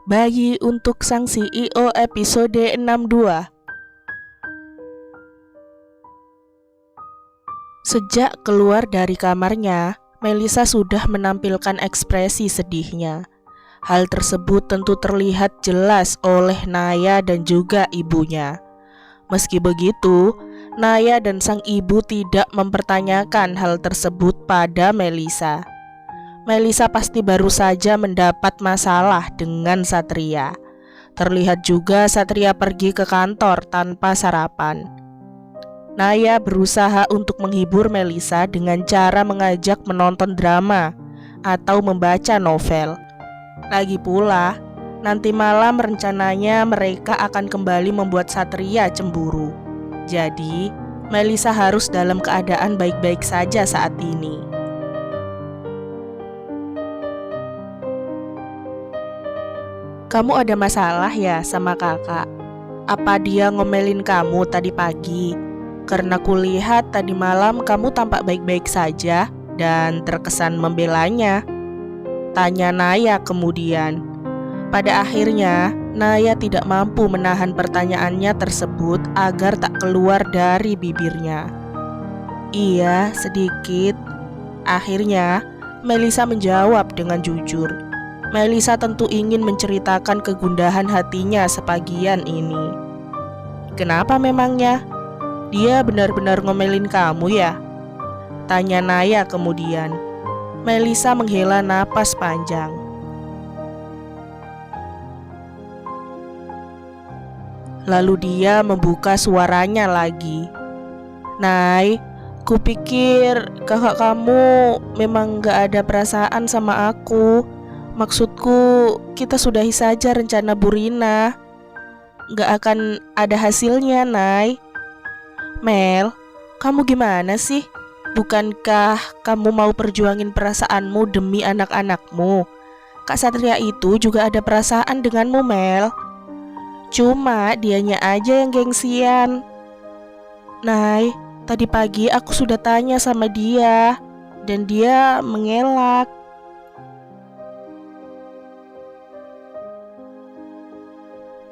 Bayi untuk Sang CEO episode 62. Sejak keluar dari kamarnya, Melisa sudah menampilkan ekspresi sedihnya. Hal tersebut tentu terlihat jelas oleh Naya dan juga ibunya. Meski begitu, Naya dan sang ibu tidak mempertanyakan hal tersebut pada Melisa. Melisa pasti baru saja mendapat masalah dengan Satria. Terlihat juga Satria pergi ke kantor tanpa sarapan. Naya berusaha untuk menghibur Melisa dengan cara mengajak menonton drama atau membaca novel. Lagi pula, nanti malam rencananya mereka akan kembali membuat Satria cemburu. Jadi, Melisa harus dalam keadaan baik-baik saja saat ini. Kamu ada masalah ya sama kakak? Apa dia ngomelin kamu tadi pagi? Karena kulihat tadi malam kamu tampak baik-baik saja dan terkesan membelanya. Tanya Naya kemudian. Pada akhirnya, Naya tidak mampu menahan pertanyaannya tersebut agar tak keluar dari bibirnya. Iya, sedikit. Akhirnya, Melisa menjawab dengan jujur. Melisa tentu ingin menceritakan kegundahan hatinya sebagian ini. Kenapa memangnya? Dia benar-benar ngomelin kamu ya? Tanya Naya kemudian. Melisa menghela napas panjang. Lalu dia membuka suaranya lagi. Nay, kupikir kakak kamu memang gak ada perasaan sama aku. Maksudku, kita sudahi saja rencana Burina. Gak akan ada hasilnya, Nay. Mel, kamu gimana sih? Bukankah kamu mau perjuangin perasaanmu demi anak-anakmu? Kak Satria itu juga ada perasaan denganmu, Mel. Cuma dianya aja yang gengsian. Nay, tadi pagi aku sudah tanya sama dia, dan dia mengelak.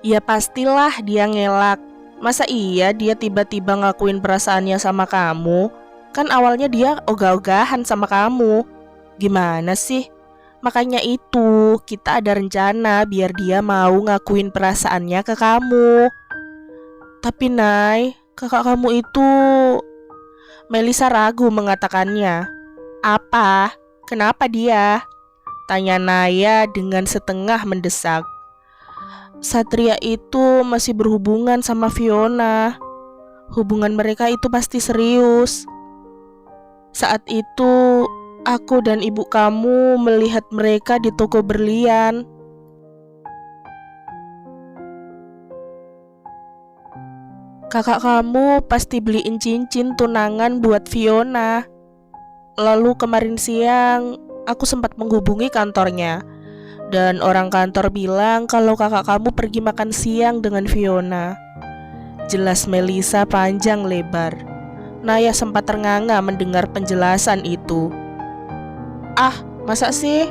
Ya pastilah dia ngelak. Masa iya dia tiba-tiba ngakuin perasaannya sama kamu? Kan awalnya dia ogah-ogahan sama kamu. Gimana sih? Makanya itu kita ada rencana biar dia mau ngakuin perasaannya ke kamu. Tapi Nay, kakak kamu itu... Melisa ragu mengatakannya. Apa? Kenapa dia? Tanya Naya dengan setengah mendesak. Satria itu masih berhubungan sama Fiona. Hubungan mereka itu pasti serius. Saat itu, aku dan ibu kamu melihat mereka di toko berlian. Kakak kamu pasti beliin cincin tunangan buat Fiona. Lalu kemarin siang, aku sempat menghubungi kantornya. Dan orang kantor bilang kalau kakak kamu pergi makan siang dengan Fiona. Jelas Melisa panjang lebar. Naya sempat ternganga mendengar penjelasan itu. Ah, masa sih?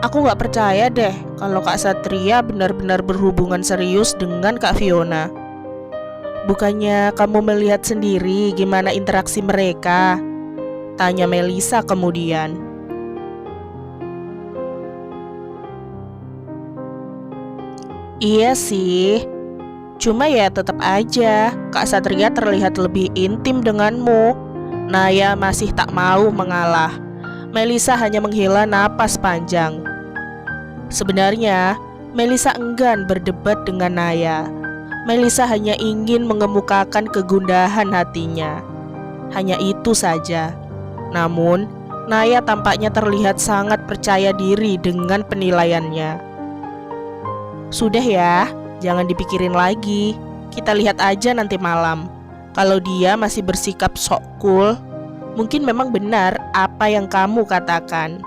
Aku gak percaya deh kalau Kak Satria benar-benar berhubungan serius dengan Kak Fiona. Bukannya kamu melihat sendiri gimana interaksi mereka? Tanya Melisa kemudian. Iya sih, cuma ya tetap aja Kak Satria terlihat lebih intim denganmu. Naya masih tak mau mengalah. Melisa hanya menghela napas panjang. Sebenarnya, Melisa enggan berdebat dengan Naya. Melisa hanya ingin mengemukakan kegundahan hatinya. Hanya itu saja. Namun, Naya tampaknya terlihat sangat percaya diri dengan penilaiannya. Sudah ya, jangan dipikirin lagi. Kita lihat aja nanti malam. Kalau dia masih bersikap sok cool, mungkin memang benar apa yang kamu katakan.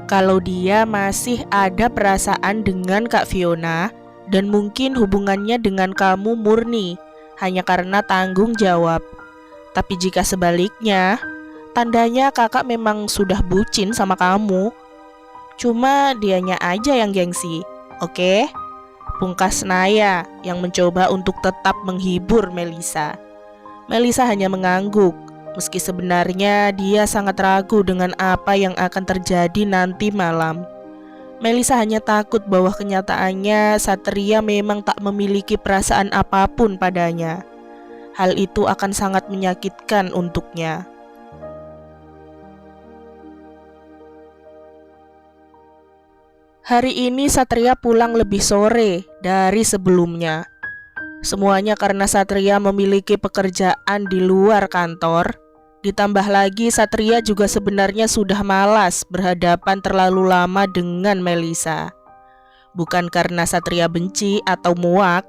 Kalau dia masih ada perasaan dengan Kak Fiona, dan mungkin hubungannya dengan kamu murni, hanya karena tanggung jawab. Tapi jika sebaliknya, Tandanya kakak memang sudah bucin sama kamu. Cuma dianya aja yang gengsi, oke? Pungkas Naya yang mencoba untuk tetap menghibur Melisa. Melisa hanya mengangguk, meski sebenarnya dia sangat ragu dengan apa yang akan terjadi nanti malam. Melisa hanya takut bahwa kenyataannya Satria memang tak memiliki perasaan apapun padanya. Hal itu akan sangat menyakitkan untuknya. Hari ini Satria pulang lebih sore dari sebelumnya. Semuanya karena Satria memiliki pekerjaan di luar kantor. Ditambah lagi Satria juga sebenarnya sudah malas berhadapan terlalu lama dengan Melisa. Bukan karena Satria benci atau muak.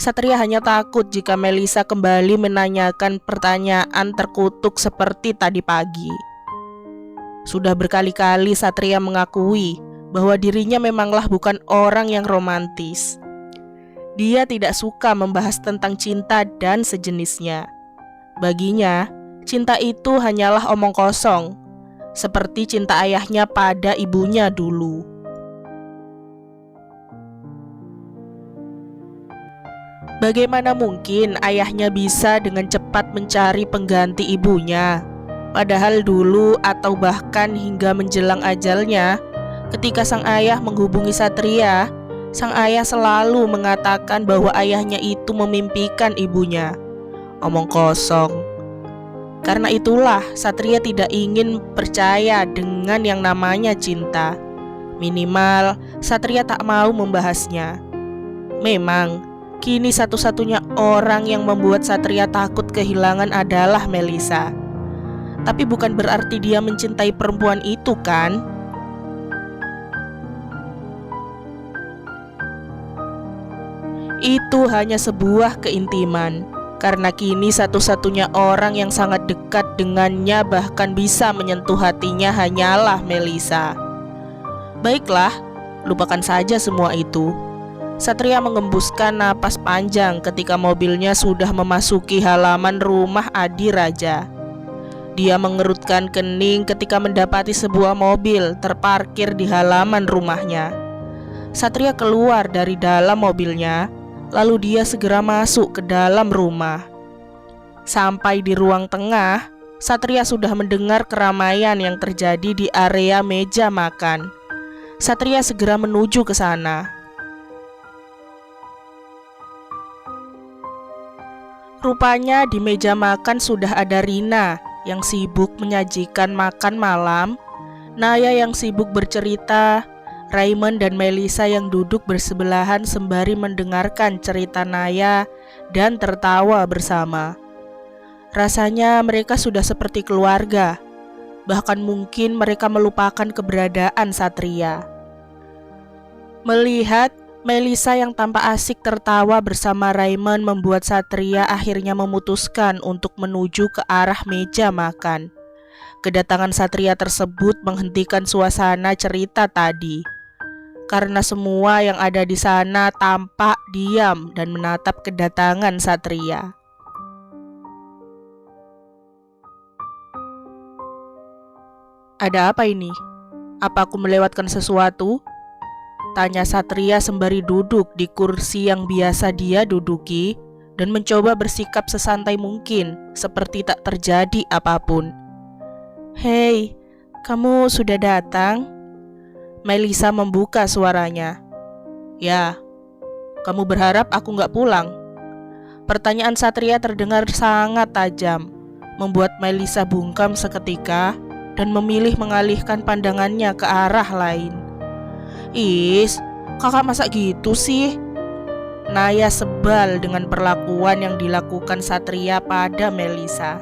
Satria hanya takut jika Melisa kembali menanyakan pertanyaan terkutuk seperti tadi pagi. Sudah berkali-kali Satria mengakui bahwa dirinya memanglah bukan orang yang romantis. Dia tidak suka membahas tentang cinta dan sejenisnya. Baginya, cinta itu hanyalah omong kosong, seperti cinta ayahnya pada ibunya dulu. Bagaimana mungkin ayahnya bisa dengan cepat mencari pengganti ibunya? Padahal dulu atau bahkan hingga menjelang ajalnya, ketika sang ayah menghubungi Satria, sang ayah selalu mengatakan bahwa ayahnya itu memimpikan ibunya. Omong kosong. Karena itulah Satria tidak ingin percaya dengan yang namanya cinta. Minimal Satria tak mau membahasnya. Memang kini satu-satunya orang yang membuat Satria takut kehilangan adalah Melisa. Tapi bukan berarti dia mencintai perempuan itu kan? Itu hanya sebuah keintiman. Karena kini satu-satunya orang yang sangat dekat dengannya bahkan bisa menyentuh hatinya hanyalah Melisa. Baiklah, lupakan saja semua itu. Satria mengembuskan napas panjang ketika mobilnya sudah memasuki halaman rumah Adi Raja. Dia mengerutkan kening ketika mendapati sebuah mobil terparkir di halaman rumahnya. Satria keluar dari dalam mobilnya. Lalu dia segera masuk ke dalam rumah. Sampai di ruang tengah, Satria sudah mendengar keramaian yang terjadi di area meja makan. Satria segera menuju ke sana. Rupanya di meja makan sudah ada Rina yang sibuk menyajikan makan malam, Naya yang sibuk bercerita, Raymond dan Melisa yang duduk bersebelahan sembari mendengarkan cerita Naya dan tertawa bersama. Rasanya mereka sudah seperti keluarga. Bahkan mungkin mereka melupakan keberadaan Satria. Melihat Melisa yang tampak asik tertawa bersama Raymond membuat Satria akhirnya memutuskan untuk menuju ke arah meja makan. Kedatangan Satria tersebut menghentikan suasana cerita tadi. Karena semua yang ada di sana tampak diam dan menatap kedatangan Satria. Ada apa ini? Apa aku melewatkan sesuatu? Tanya Satria sembari duduk di kursi yang biasa dia duduki dan mencoba bersikap sesantai mungkin, seperti tak terjadi apapun. Hei, kamu sudah datang? Melisa membuka suaranya. Ya, kamu berharap aku gak pulang? Pertanyaan Satria terdengar sangat tajam, membuat Melisa bungkam seketika dan memilih mengalihkan pandangannya ke arah lain. Is, kakak masa gitu sih? Naya sebal dengan perlakuan yang dilakukan Satria pada Melisa.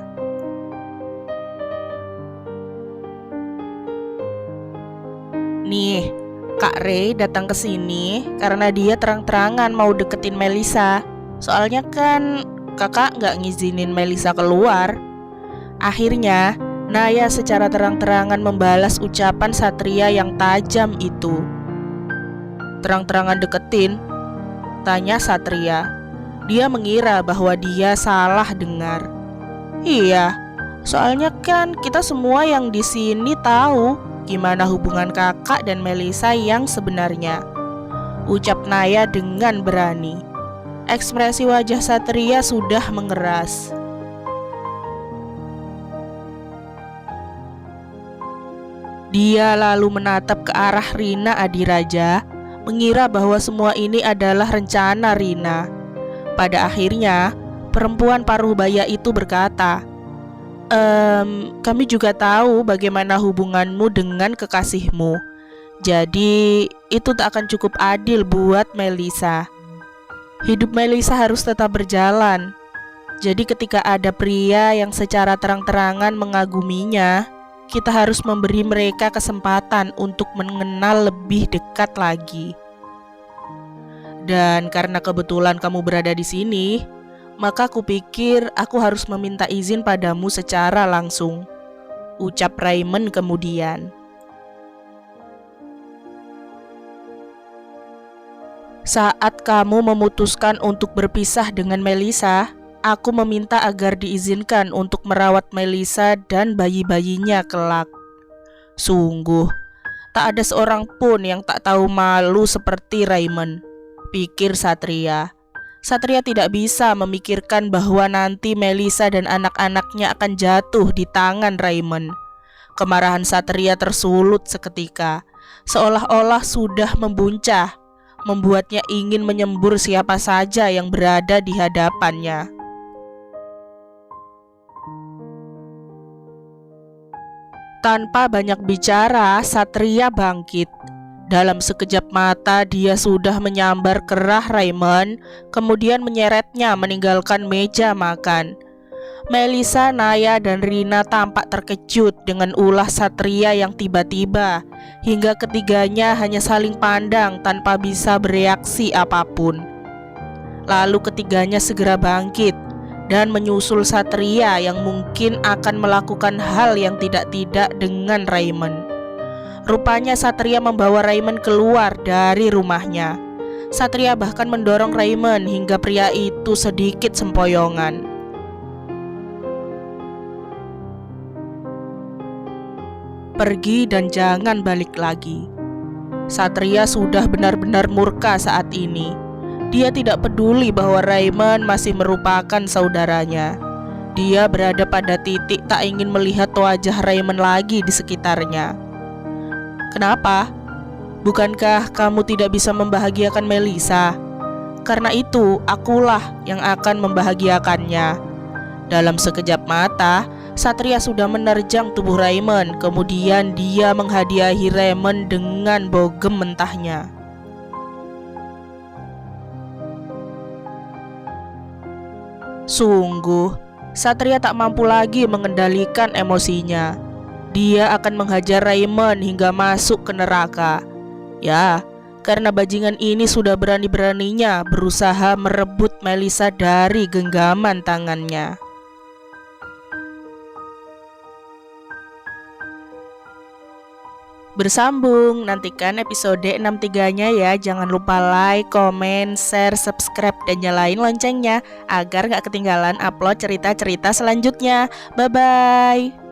Nih, Kak Ray datang ke sini karena dia terang-terangan mau deketin Melisa. Soalnya kan kakak gak ngizinin Melisa keluar. Akhirnya, Naya secara terang-terangan membalas ucapan Satria yang tajam itu. Terang-terangan deketin? Tanya Satria. Dia mengira bahwa dia salah dengar. Iya, Soalnya kan kita semua yang di sini tahu gimana hubungan kakak dan Melisa yang sebenarnya, ucap Naya dengan berani. Ekspresi wajah Satria sudah mengeras. Dia lalu menatap ke arah Rina Adiraja, mengira bahwa semua ini adalah rencana Rina. Pada akhirnya, perempuan paruh baya itu berkata, kami juga tahu bagaimana hubunganmu dengan kekasihmu. Jadi itu tak akan cukup adil buat Melisa. Hidup Melisa harus tetap berjalan. Jadi ketika ada pria yang secara terang-terangan mengaguminya, kita harus memberi mereka kesempatan untuk mengenal lebih dekat lagi. Dan karena kebetulan kamu berada di sini, maka kupikir aku harus meminta izin padamu secara langsung, ucap Raymond kemudian. Saat kamu memutuskan untuk berpisah dengan Melisa, aku meminta agar diizinkan untuk merawat Melisa dan bayi-bayinya kelak. Sungguh, tak ada seorang pun yang tak tahu malu seperti Raymond, pikir Satria. Satria tidak bisa memikirkan bahwa nanti Melisa dan anak-anaknya akan jatuh di tangan Raymond. Kemarahan Satria tersulut seketika, seolah-olah sudah membuncah, membuatnya ingin menyembur siapa saja yang berada di hadapannya. Tanpa banyak bicara, Satria bangkit. Dalam sekejap mata dia sudah menyambar kerah Raymond, kemudian menyeretnya meninggalkan meja makan. Melisa, Naya, dan Rina tampak terkejut dengan ulah Satria yang tiba-tiba, hingga ketiganya hanya saling pandang tanpa bisa bereaksi apapun. Lalu ketiganya segera bangkit dan menyusul Satria yang mungkin akan melakukan hal yang tidak-tidak dengan Raymond. Rupanya Satria membawa Raymond keluar dari rumahnya. Satria bahkan mendorong Raymond hingga pria itu sedikit sempoyongan. Pergi dan jangan balik lagi. Satria sudah benar-benar murka saat ini. Dia tidak peduli bahwa Raymond masih merupakan saudaranya. Dia berada pada titik tak ingin melihat wajah Raymond lagi di sekitarnya. Kenapa? Bukankah kamu tidak bisa membahagiakan Melisa? Karena itu, akulah yang akan membahagiakannya. Dalam sekejap mata, Satria sudah menerjang tubuh Raymond. Kemudian dia menghadiahi Raymond dengan bogem mentahnya. Sungguh, Satria tak mampu lagi mengendalikan emosinya. Dia akan menghajar Raymond hingga masuk ke neraka. Ya, karena bajingan ini sudah berani-beraninya berusaha merebut Melisa dari genggaman tangannya. Bersambung, nantikan episode 63-nya ya. Jangan lupa like, komen, share, subscribe, dan nyalain loncengnya agar gak ketinggalan upload cerita-cerita selanjutnya. Bye-bye.